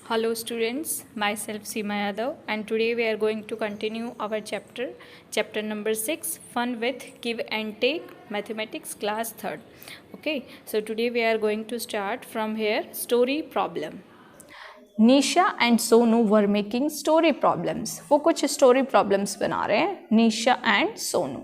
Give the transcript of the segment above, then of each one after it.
Hello students, myself Seema Yadav, and today we are going to continue our chapter number 6, Fun with Give and Take, Mathematics class 3rd. Okay, so today we are going to start from here, story problem. Nisha and Sonu were making story problems. वो कुछ story problems बना रहे हैं, Nisha and Sonu.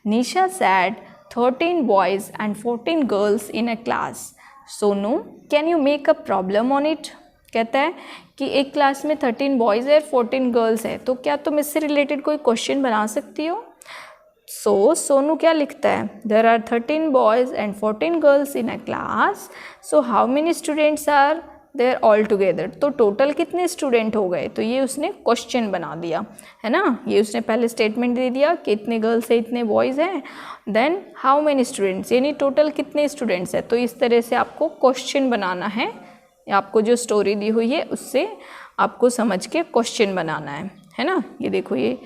Nisha said 13 boys and 14 girls in a class. Sonu, can you make a problem on it? कहता है कि एक class में 13 बॉयज़ है 14 गर्ल्स है, तो क्या तुम इससे रिलेटेड कोई क्वेश्चन बना सकती हो? सो सोनू क्या लिखता है, there are 13 boys and 14 girls in a class, so how many students are there all together, तो टोटल कितने स्टूडेंट हो गए? तो ये उसने क्वेश्चन बना दिया है ना, ये उसने पहले स्टेटमेंट दे दिया कि इतने गर्ल्स है इतने बॉयज़ हैं, देन हाउ मेनी स्टूडेंट्स यानी टोटल कितने स्टूडेंट्स हैं। तो इस तरह से आपको क्वेश्चन बनाना है, आपको जो स्टोरी दी हुई है उससे आपको समझ के क्वेश्चन बनाना है ना। ये देखो ये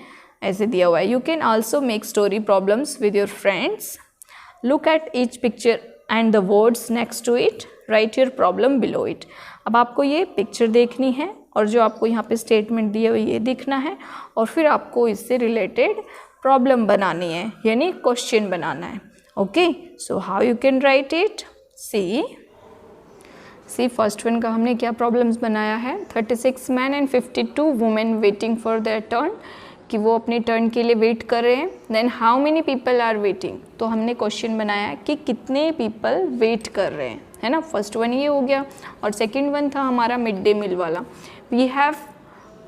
ऐसे दिया हुआ है, you can also make story problems with your friends, look at each picture and the words next to it, write your problem below it. अब आपको ये पिक्चर देखनी है और जो आपको यहाँ पे स्टेटमेंट दिए हुए ये दिखना है और फिर आपको इससे रिलेटेड प्रॉब्लम बनानी है यानी क्वेश्चन बनाना है। Okay, so how you can write it, see first one का हमने क्या प्रॉब्लम्स बनाया है, 36 man and 52 women waiting for their turn, कि वो अपने टर्न के लिए वेट कर रहे हैं। Then how many people are waiting, तो हमने क्वेश्चन बनाया कि कितने पीपल वेट कर रहे हैं, है ना। फर्स्ट वन ये हो गया और सेकंड वन था हमारा मिड डे मील वाला, we have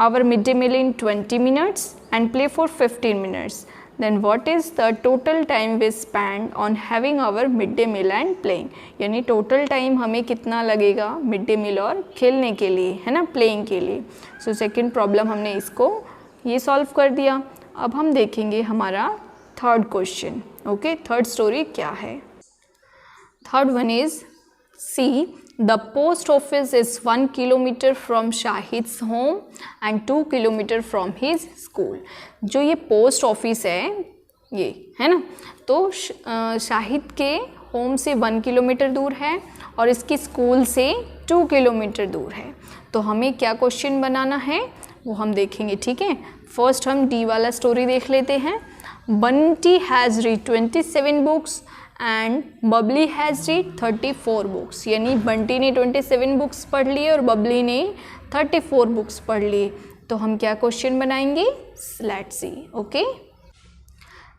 our mid day meal in 20 minutes and play for 15 minutes, then what is the total time we spend on having our midday meal and playing, यानी total time हमें कितना लगेगा mid day मील और खेलने के लिए, है ना, प्लेइंग के लिए। सो सेकंड प्रॉब्लम हमने इसको ये सॉल्व कर दिया। अब हम देखेंगे हमारा third question. Okay, third story क्या है, third one is see the post office is 1 kilometre from Shahid's home and 2 kilometre from his school. जो ये पोस्ट ऑफिस है ये है ना, तो शाहिद के होम से 1 किलोमीटर दूर है और इसकी स्कूल से 2 किलोमीटर दूर है। तो हमें क्या क्वेश्चन बनाना है वो हम देखेंगे, ठीक है। फर्स्ट हम डी वाला स्टोरी देख लेते हैं। Bunty has read 27 books and Babli has read 34 books, यानी बंटी ने 27 बुक्स पढ़ लिए और बबली ने 34 बुक्स पढ़ लिए। तो हम क्या क्वेश्चन बनाएंगे, let's see. Okay,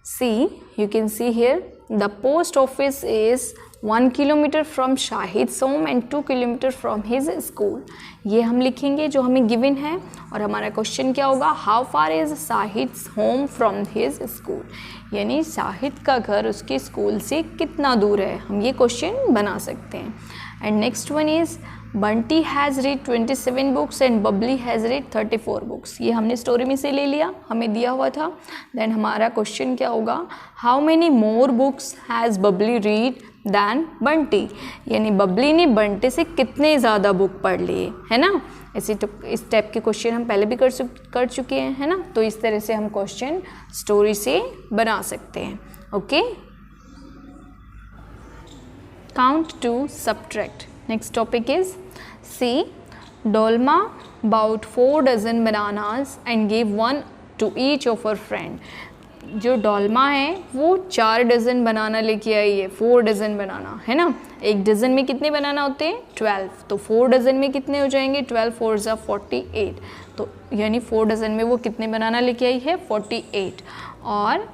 see you can see here the post office is 1 kilometre from Shahid's home and 2 kilometre from his school. ये हम लिखेंगे जो हमें गिवन है और हमारा क्वेश्चन क्या होगा, how far is Shahid's home from his school, यानी शाहिद का घर उसके स्कूल से कितना दूर है, हम ये क्वेश्चन बना सकते हैं। And next one is Bunty has read 27 books and Babli has read 34 books. ये हमने स्टोरी में से ले लिया, हमें दिया हुआ था। देन हमारा क्वेश्चन क्या होगा, how many more books has Babli read than Bunty, यानी बबली ने बंटी से कितने ज़्यादा बुक पढ़ लिए, है ना। ऐसे तो इस टाइप के क्वेश्चन हम पहले भी कर चुके हैं, है ना। तो इस तरह से हम क्वेश्चन स्टोरी से बना सकते हैं। Okay, count to subtract. Next topic is see Dolma bought 4 dozen bananas and give 1 to each of her friend. जो डोलमा है वो 4 डजन बनाना लेके आई है, 4 डजन बनाना, है ना। एक डजन में कितने बनाना होते हैं, 12, तो 4 डजन में कितने हो जाएंगे, 12 4 ज़ा 48, तो यानी 4 डजन में वो कितने बनाना लेके आई है, 48, और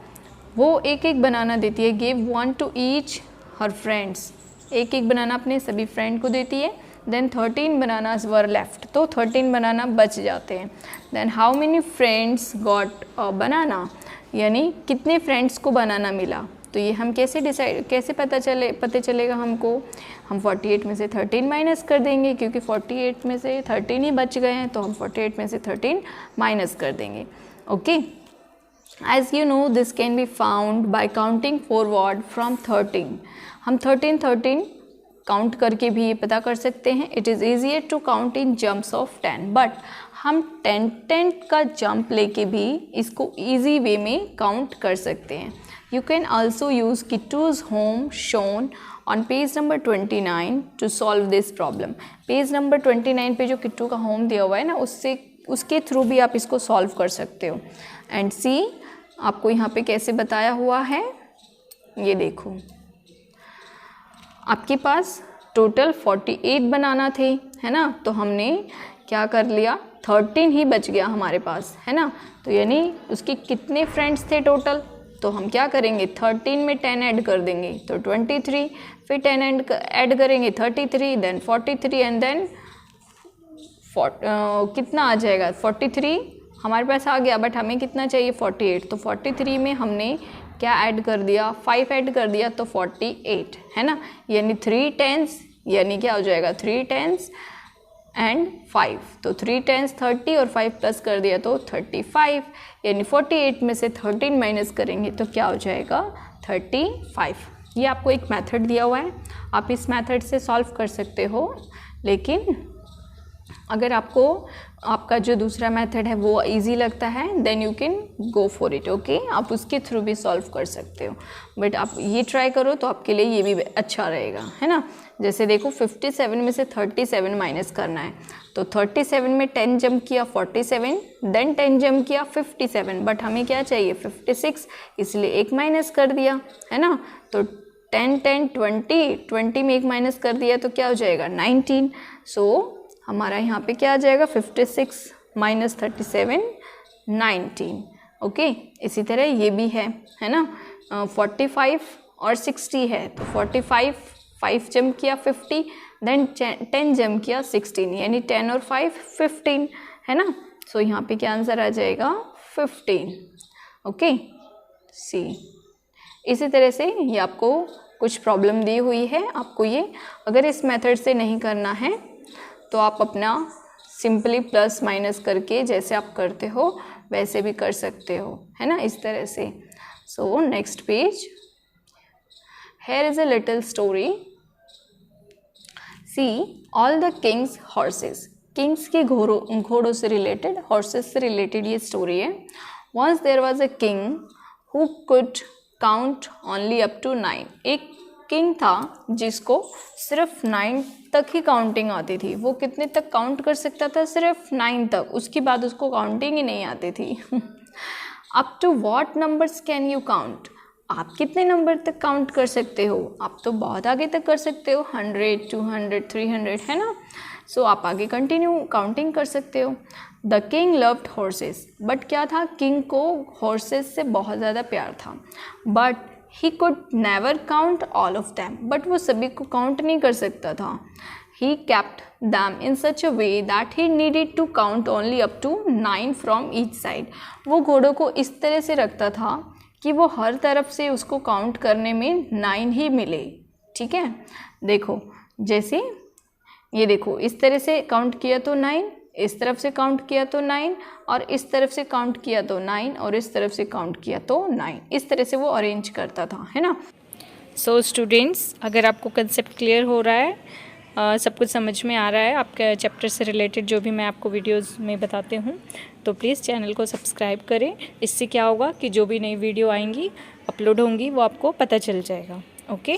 वो एक एक बनाना देती है, give 1 to each her friends, एक एक बनाना अपने सभी फ्रेंड को देती है। देन 13 बनानास वर लेफ्ट, तो 13 बनाना बच जाते हैं। Then how many friends got a banana, यानी कितने फ्रेंड्स को बनाना मिला। तो ये हम कैसे पता चलेगा हमको, हम 48 में से 13 माइनस कर देंगे, क्योंकि 48 में से 13 ही बच गए हैं, तो हम 48 में से 13 माइनस कर देंगे। Okay, as you know this can be found by counting forward from 13। हम 13 काउंट करके भी ये पता कर सकते हैं। It is easier to count in jumps of 10, but हम 10 का जंप लेके भी इसको ईजी वे में काउंट कर सकते हैं। You can also use Kittu's home shown on page number 29 to solve this problem. Page number 29 पे जो किट्टू का होम दिया हुआ है ना, उसके थ्रू भी आप इसको सॉल्व कर सकते हो। एंड सी आपको यहाँ पे कैसे बताया हुआ है, ये देखो, आपके पास टोटल 48 बनाना थे, है ना, तो हमने क्या कर लिया, 13 ही बच गया हमारे पास, है ना। तो यानी उसके कितने फ्रेंड्स थे टोटल, तो हम क्या करेंगे, 13 में 10 ऐड कर देंगे तो 23, फिर 10 ऐड करेंगे 33, देन 43 एंड देन कितना आ जाएगा 43 हमारे पास आ गया, बट हमें कितना चाहिए 48। तो 43 में हमने क्या ऐड कर दिया, 5 ऐड कर दिया तो 48, है ना। यानी 3 10s, यानी क्या हो जाएगा 3 10s एंड 5, तो 3 10s 30 और 5 प्लस कर दिया तो 35, यानी 48 में से 13 माइनस करेंगे तो क्या हो जाएगा 35। ये आपको एक मेथड दिया हुआ है, आप इस मेथड से सॉल्व कर सकते हो, लेकिन अगर आपको आपका जो दूसरा मेथड है वो इजी लगता है then you can go for it, okay. आप उसके थ्रू भी सॉल्व कर सकते हो, बट आप ये ट्राई करो तो आपके लिए ये भी अच्छा रहेगा, है ना। जैसे देखो 57 में से 37 माइनस करना है, तो 37 में 10 जंप किया 47, देन 10 जंप किया 57, बट हमें क्या चाहिए 56, इसलिए एक माइनस कर दिया, है ना। तो 10 10 20 में एक माइनस कर दिया तो क्या हो जाएगा 19। सो हमारा यहाँ पे क्या आ जाएगा 56 माइनस 37 19, ओके। इसी तरह ये भी है ना, 45 और 60 है, तो 45 5 जंप किया 50, देन 10 जंप किया 16, यानी 10 और 5 15, है ना। सो यहाँ पे क्या आंसर आ जाएगा 15, ओके। सी इसी तरह से ये आपको कुछ प्रॉब्लम दी हुई है, आपको ये अगर इस मेथड से नहीं करना है तो आप अपना सिंपली प्लस माइनस करके जैसे आप करते हो वैसे भी कर सकते हो, है ना, इस तरह से। So next page, here is a little story. See all the Kings horses, kings के घोड़ों से रिलेटेड, हॉर्सेस से रिलेटेड ये स्टोरी है। Once there was a king who could count only up to 9। एक किंग था जिसको सिर्फ 9 तक ही काउंटिंग आती थी। वो कितने तक काउंट कर सकता था, सिर्फ 9 तक, उसके बाद उसको काउंटिंग ही नहीं आती थी। Up to what numbers can you count, आप कितने नंबर तक काउंट कर सकते हो, आप तो बहुत आगे तक कर सकते हो, 100 200 300, है ना। सो आप आगे कंटिन्यू काउंटिंग कर सकते हो। The king loved horses, but क्या था, किंग को हॉर्सेस से बहुत ज़्यादा प्यार था, but he could never count all of them, but वो सभी को काउंट नहीं कर सकता था। he kept them in such a way that he needed to count only up to 9 from each side। वो घोड़ों को इस तरह से रखता था कि वो हर तरफ से उसको काउंट करने में 9 ही मिले, ठीक है। देखो जैसे ये देखो, इस तरह से काउंट किया तो 9, इस तरफ से काउंट किया तो 9, और इस तरफ से काउंट किया तो 9, और इस तरफ से काउंट किया तो 9, इस तरह से वो अरेंज करता था, है ना। सो स्टूडेंट्स, अगर आपको कंसेप्ट क्लियर हो रहा है, सब कुछ समझ में आ रहा है आपके चैप्टर से रिलेटेड जो भी मैं आपको वीडियोस में बताते हूँ, तो प्लीज़ चैनल को सब्सक्राइब करें। इससे क्या होगा कि जो भी नई वीडियो आएंगी, अपलोड होंगी, वो आपको पता चल जाएगा, ओके।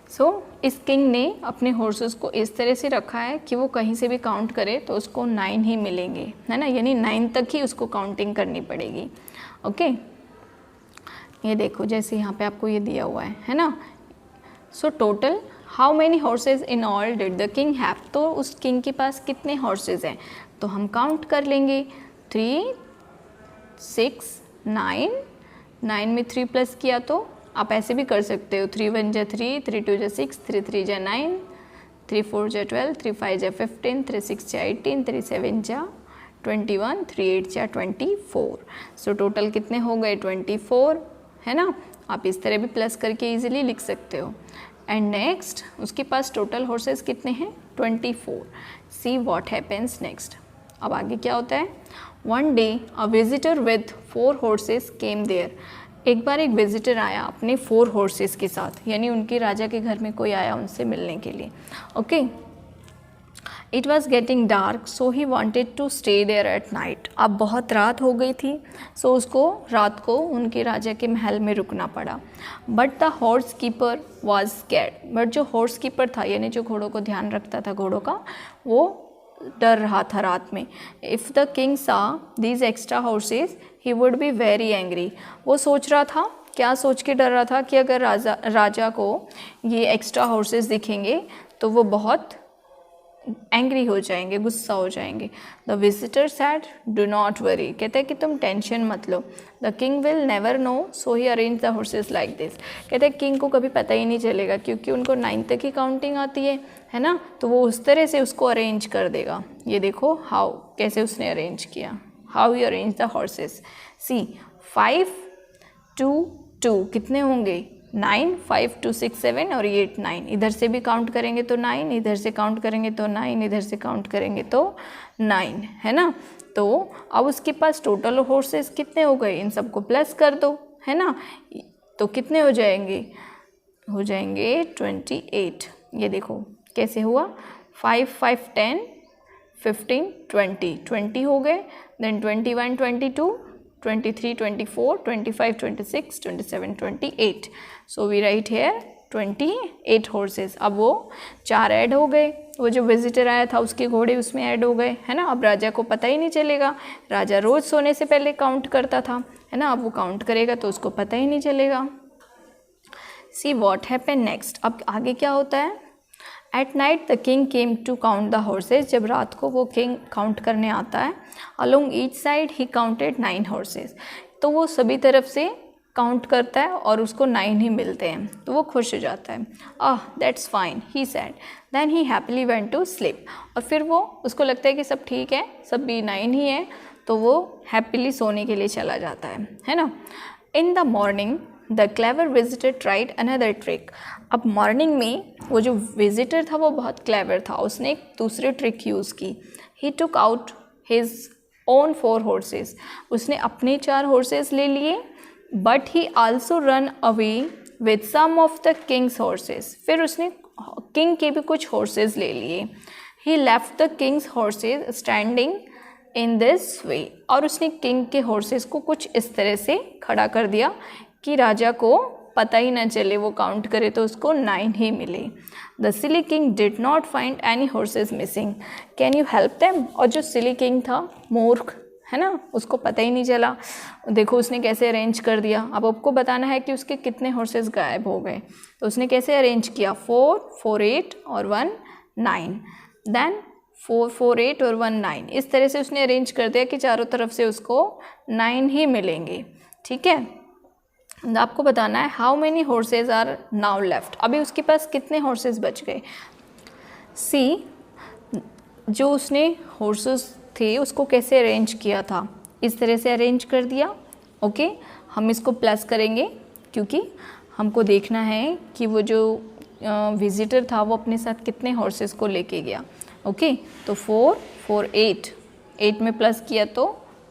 सो इस किंग ने अपने हॉर्सेस को इस तरह से रखा है कि वो कहीं से भी काउंट करे तो उसको 9 ही मिलेंगे, है ना, यानी 9 तक ही उसको काउंटिंग करनी पड़ेगी, ओके। ये देखो जैसे यहाँ पे आपको ये दिया हुआ है ना। So total how many horse's in all did the king have, तो उस किंग के पास कितने हॉर्सेज हैं, तो हम काउंट कर लेंगे 3 6 9, 9 में 3 प्लस किया तो आप ऐसे भी कर सकते हो, 3 1 जा 3, 3 2 जा 6, 3 3 जा 9, 3 4 जा 12, 3 5 जा 15, 3 6 जा 18, 3 7 जा 21, 3 8 जा 24। सो टोटल कितने हो गए 24, है ना। आप इस तरह भी प्लस करके इजीली लिख सकते हो। एंड नेक्स्ट उसके पास टोटल हॉर्सेस कितने हैं 24। सी व्हाट हैपेंस नेक्स्ट, अब आगे क्या होता है। One day a visitor with 4 horses came there, एक बार एक विजिटर आया अपने 4 हॉर्सेस के साथ, यानी उनके राजा के घर में कोई आया उनसे मिलने के लिए, okay. It was getting dark so he wanted to stay there at night. अब बहुत रात हो गई थी, सो उसको रात को उनके राजा के महल में रुकना पड़ा। But the horse keeper was scared, but जो हॉर्स कीपर था यानी जो घोड़ों को ध्यान रखता था घोड़ों का, वो डर रहा था रात में। इफ़ द किंग सा these extra horse's he would be very angry. वो सोच रहा था, क्या सोच के डर रहा था कि अगर राजा को ये एक्स्ट्रा हॉर्सेस दिखेंगे तो वो बहुत एंग्री हो जाएंगे, गुस्सा हो जाएंगे। The visitor said do not worry, कहते हैं कि तुम टेंशन मत लो। The king will never know so he arrange the horses like this, कहते हैं किंग को कभी पता ही नहीं चलेगा क्योंकि उनको 9 तक ही काउंटिंग आती है ना, तो वो उस तरह से उसको अरेंज कर देगा। ये देखो हाउ, कैसे उसने अरेंज किया, how he arrange the horses. See 5 2 2 कितने होंगे 9, 5 2 6 7 और 8 9, इधर से भी काउंट करेंगे तो 9, इधर से काउंट करेंगे तो 9, इधर से काउंट करेंगे तो 9, है ना। तो अब उसके पास टोटल हॉर्सेस कितने हो गए, इन सबको प्लस कर दो, है ना, तो कितने हो जाएंगे 28। ये देखो कैसे हुआ, 5 5 10 15 20 20 हो गए, then 21 22 23 24 25 26 27 28, so we write here 28 horses. अब वो 4 ऐड हो गए, वो जो विजिटर आया था उसके घोड़े उसमें ऐड हो गए, है ना। अब राजा को पता ही नहीं चलेगा, राजा रोज़ सोने से पहले काउंट करता था, है ना, अब वो काउंट करेगा तो उसको पता ही नहीं चलेगा। सी वॉट हैपन नेक्स्ट, अब आगे क्या होता है। At night the king came to count the horses, जब रात को वो किंग काउंट करने आता है। Along each side he counted 9 horses, तो वो सभी तरफ से काउंट करता है और उसको 9 ही मिलते हैं, तो वो खुश हो जाता है। That's fine he said, then he happily went to sleep, और फिर वो उसको लगता है कि सब ठीक है, सब भी 9 ही है, तो वो हैप्पीली सोने के लिए चला जाता है ना। In the morning the clever visitor tried another trick, अब मॉर्निंग में वो जो विजिटर था वो बहुत क्लेवर था, उसने एक दूसरी ट्रिक यूज़ की। He took out his own 4 horses, उसने अपने 4 हॉर्सेस ले लिए, but he also run away with some of the Kings horses, फिर उसने किंग के भी कुछ हॉर्सेस ले लिए। He left the Kings horses standing in this way, और उसने किंग के हॉर्सेस को कुछ इस तरह से खड़ा कर दिया कि राजा को पता ही ना चले, वो काउंट करे तो उसको 9 ही मिले। The silly king did not find any horses missing, can you help them, और जो सिली किंग था, मूर्ख है ना, उसको पता ही नहीं चला, देखो उसने कैसे अरेंज कर दिया। अब आपको बताना है कि उसके कितने हॉर्सेस गायब हो गए, तो उसने कैसे अरेंज किया, 4 4 8 और 1 9, देन 4 4 8 और 1 9, इस तरह से उसने अरेंज कर दिया कि चारों तरफ से उसको 9 ही मिलेंगे, ठीक है। आपको बताना है how many horses are now left, अभी उसके पास कितने हॉर्सेस बच गए। सी जो उसने हॉर्सेस थे उसको कैसे अरेंज किया था, इस तरह से अरेंज कर दिया, ओके। हम इसको प्लस करेंगे क्योंकि हमको देखना है कि वो जो विजिटर था वो अपने साथ कितने हॉर्सेस को लेके गया, ओके। तो 4 4 8, 8 में प्लस किया तो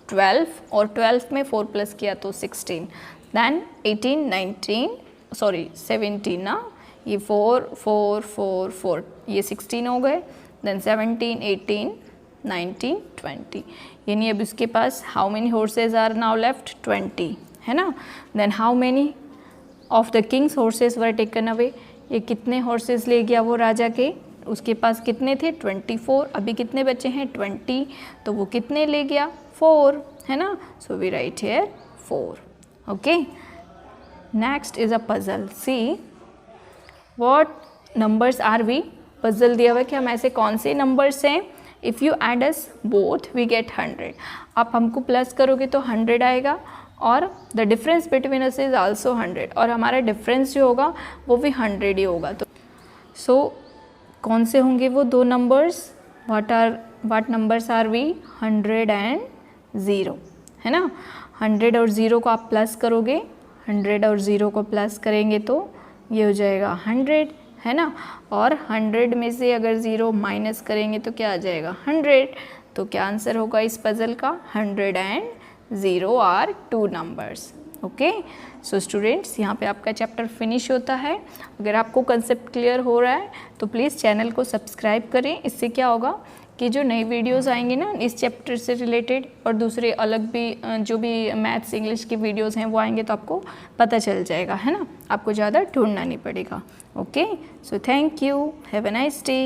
12, और 12 में 4 प्लस किया तो 16, दैन 18 19 सॉरी 17 ना, ये 4 4 4 4, ये 16 हो गए, देन 17 18 19 20, यानी अब इसके पास how many horses are now left 20, है ना। Then how many of the king's horses were taken away, ये कितने हॉर्सेज ले गया वो राजा के, उसके पास कितने थे 24, अभी कितने बचे हैं 20, तो वो कितने ले गया 4, है ना। So we write here 4, okay. Next is a puzzle, see what numbers are we, puzzle दिया हुआ है कि हम ऐसे कौन से नंबर्स हैं, if you add us both we get 100, आप हमको प्लस करोगे तो 100 आएगा, और the difference between us is also 100, और हमारा डिफरेंस जो होगा वो भी 100 ही होगा। तो सो कौन से होंगे वो 2 numbers, what numbers are we, 100 and 0, है ना। 100 और 0 को आप प्लस करोगे, 100 और 0 को प्लस करेंगे तो ये हो जाएगा 100, है ना। और 100 में से अगर 0 माइनस करेंगे तो क्या आ जाएगा 100, तो क्या आंसर होगा इस पजल का, 100 and 0 are 2 numbers, okay, so students यहाँ पे आपका चैप्टर फिनिश होता है। अगर आपको कंसेप्ट क्लियर हो रहा है तो प्लीज़ चैनल को सब्सक्राइब करें। इससे क्या होगा कि जो नई वीडियोस आएंगी ना इस चैप्टर से रिलेटेड और दूसरे अलग भी जो भी मैथ्स इंग्लिश की वीडियोस हैं वो आएंगे तो आपको पता चल जाएगा, है ना, आपको ज़्यादा ढूंढना नहीं पड़ेगा। Okay, so thank you, have a nice day.